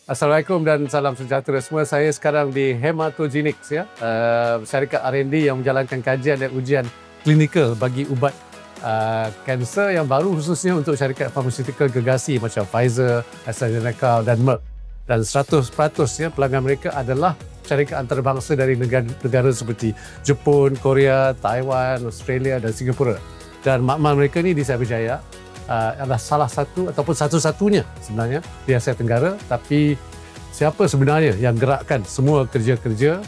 Assalamualaikum dan salam sejahtera semua. Saya sekarang di Hematogenics, syarikat R&D yang menjalankan kajian dan ujian klinikal bagi ubat kanser yang baru, khususnya untuk syarikat farmaceutical gergasi macam Pfizer, AstraZeneca dan Merck. Dan 100% pelanggan mereka adalah syarikat antarabangsa dari negara seperti Jepun, Korea, Taiwan, Australia dan Singapura. Dan makmal mereka ni di Cyberjaya adalah salah satu ataupun satu-satunya sebenarnya di Asia Tenggara. Tapi siapa sebenarnya yang gerakkan semua kerja-kerja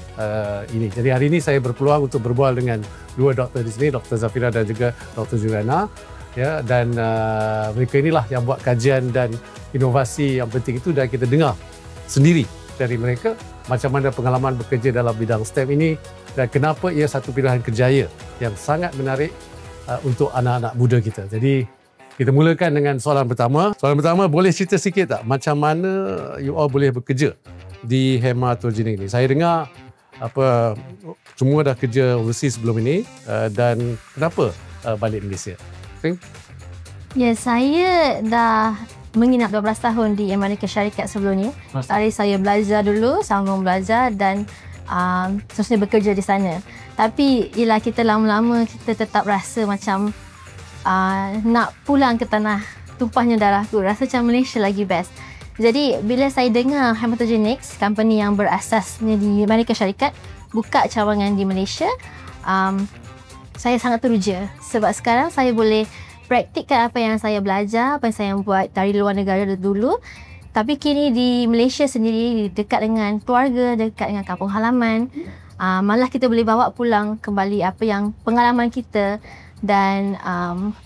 ini? Jadi hari ini saya berpeluang untuk berbual dengan dua doktor di sini, Dr. Zafira dan juga Dr. Juliana. Ya, dan mereka inilah yang buat kajian dan inovasi yang penting itu, dan kita dengar sendiri dari mereka macam mana pengalaman bekerja dalam bidang STEM ini dan kenapa ia satu pilihan kerjaya yang sangat menarik untuk anak-anak muda kita. Jadi kita mulakan dengan soalan pertama. Soalan pertama, boleh cerita sikit tak macam mana you all boleh bekerja di Hematogenics ni? Saya dengar semua dah kerja overseas sebelum ini, dan kenapa balik Malaysia? Okay? Ya, saya dah menginap 12 tahun di Amerika Syarikat sebelum ni. Tadi saya belajar dulu, sambung belajar dan terusnya bekerja di sana. Tapi ialah kita lama-lama kita tetap rasa macam nak pulang ke tanah tumpahnya darahku. Rasa macam Malaysia lagi best. Jadi bila saya dengar Hematogenics, company yang berasasnya di Amerika Syarikat, buka cawangan di Malaysia, saya sangat teruja. Sebab sekarang saya boleh praktikkan apa yang saya belajar, apa yang saya buat dari luar negara dulu. Tapi kini di Malaysia sendiri, dekat dengan keluarga, dekat dengan kampung halaman, malah kita boleh bawa pulang kembali apa yang pengalaman kita dan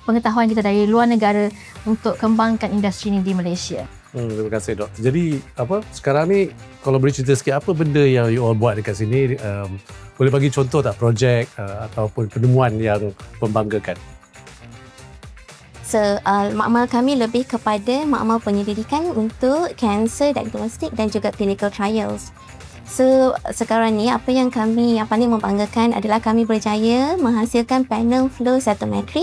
pengetahuan kita dari luar negara untuk kembangkan industri ini di Malaysia. Terima kasih, Doktor. Jadi sekarang ni kalau boleh cerita sikit apa benda yang you all buat dekat sini, boleh bagi contoh tak projek ataupun penemuan yang membanggakan? So, makmal kami lebih kepada makmal penyelidikan untuk cancer diagnostic dan juga clinical trials. So, sekarang ni apa yang paling membanggakan adalah kami berjaya menghasilkan panel flow cytometry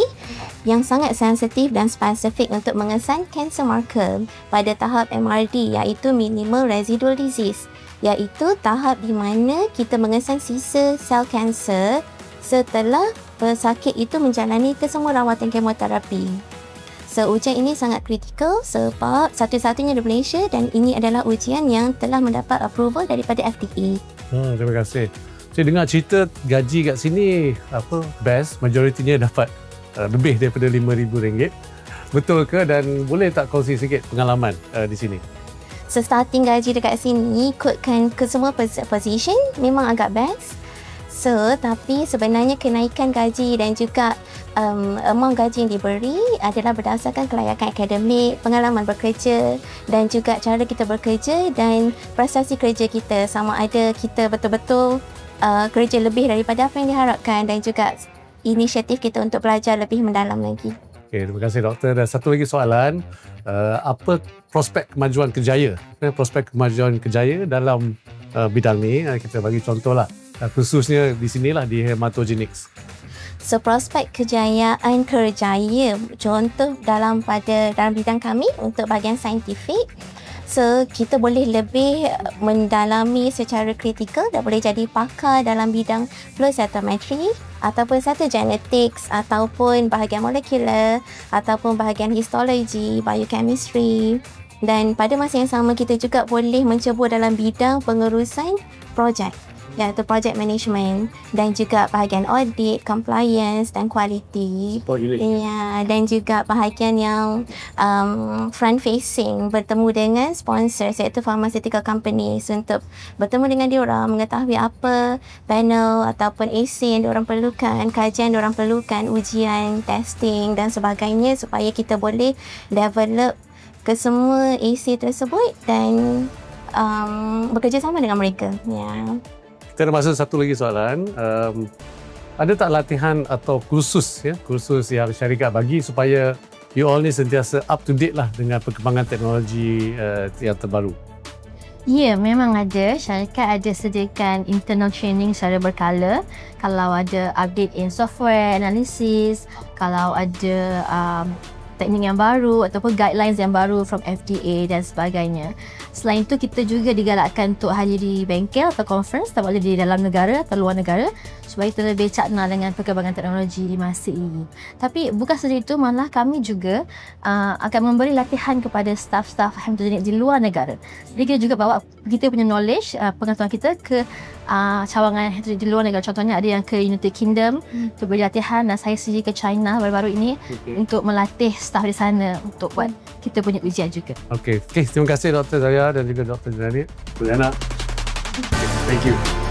yang sangat sensitif dan spesifik untuk mengesan cancer marker pada tahap MRD, iaitu minimal residual disease, iaitu tahap di mana kita mengesan sisa sel kanser setelah pesakit itu menjalani kesemua rawatan kemoterapi. So, ujian ini sangat kritikal sebab satu-satunya di Malaysia dan ini adalah ujian yang telah mendapat approval daripada FDA. Terima kasih. Saya dengar cerita gaji kat sini best, majoritinya dapat lebih daripada RM5,000. Betul ke, dan boleh tak kongsi sikit pengalaman di sini? So, starting gaji dekat sini ikutkan ke semua position memang agak best. So, tapi sebenarnya kenaikan gaji dan juga amount gaji yang diberi adalah berdasarkan kelayakan akademik, pengalaman bekerja dan juga cara kita bekerja dan prestasi kerja kita, sama ada kita betul-betul kerja lebih daripada apa yang diharapkan dan juga inisiatif kita untuk belajar lebih mendalam lagi. Okay, terima kasih, Doktor. Dan satu lagi soalan, apa prospek kemajuan kerjaya? Prospek kemajuan kerjaya dalam bidang ni, kita bagi contohlah, khususnya di sinilah di Hematogenics. So, prospek kejayaan kerjaya contoh dalam bidang kami untuk bahagian saintifik. So, kita boleh lebih mendalami secara kritikal dan boleh jadi pakar dalam bidang flow cytometry ataupun cytogenetics ataupun bahagian molekular ataupun bahagian histology, biochemistry. Dan pada masa yang sama kita juga boleh mencebur dalam bidang pengurusan projek, iaitu project management dan juga bahagian audit, compliance dan quality. Ya, dan juga bahagian yang front facing, bertemu dengan sponsors iaitu pharmaceutical companies untuk bertemu dengan diorang, mengetahui apa panel ataupun AC yang diorang perlukan, kajian diorang perlukan, ujian, testing dan sebagainya supaya kita boleh develop ke semua AC tersebut dan bekerja sama dengan mereka. Ya. Kita ada masa satu lagi soalan. Ada tak latihan atau kursus yang syarikat bagi supaya you all ni sentiasa up to date lah dengan perkembangan teknologi yang terbaru? Ya, memang ada. Syarikat ada sediakan internal training secara berkala. Kalau ada update in software analysis, kalau ada teknik yang baru ataupun guidelines yang baru from FDA dan sebagainya. Selain itu, kita juga digalakkan untuk hadiri bengkel atau conference, tak boleh di dalam negara atau luar negara, supaya kita lebih cakna dengan perkembangan teknologi di masa ini. Tapi bukan sahaja itu, malah kami juga akan memberi latihan kepada staf-staf hematogenik di luar negara. Jadi kita juga bawa kita punya knowledge, pengetahuan kita ke cawangan hematogenik di luar negara. Contohnya ada yang ke United Kingdom untuk beri latihan, dan saya sendiri ke China baru-baru ini untuk melatih staf di sana untuk buat kita punya ujian juga. Okey, terima kasih Dr. Zaya dan juga Dr. Janani. Juliana. Thank you.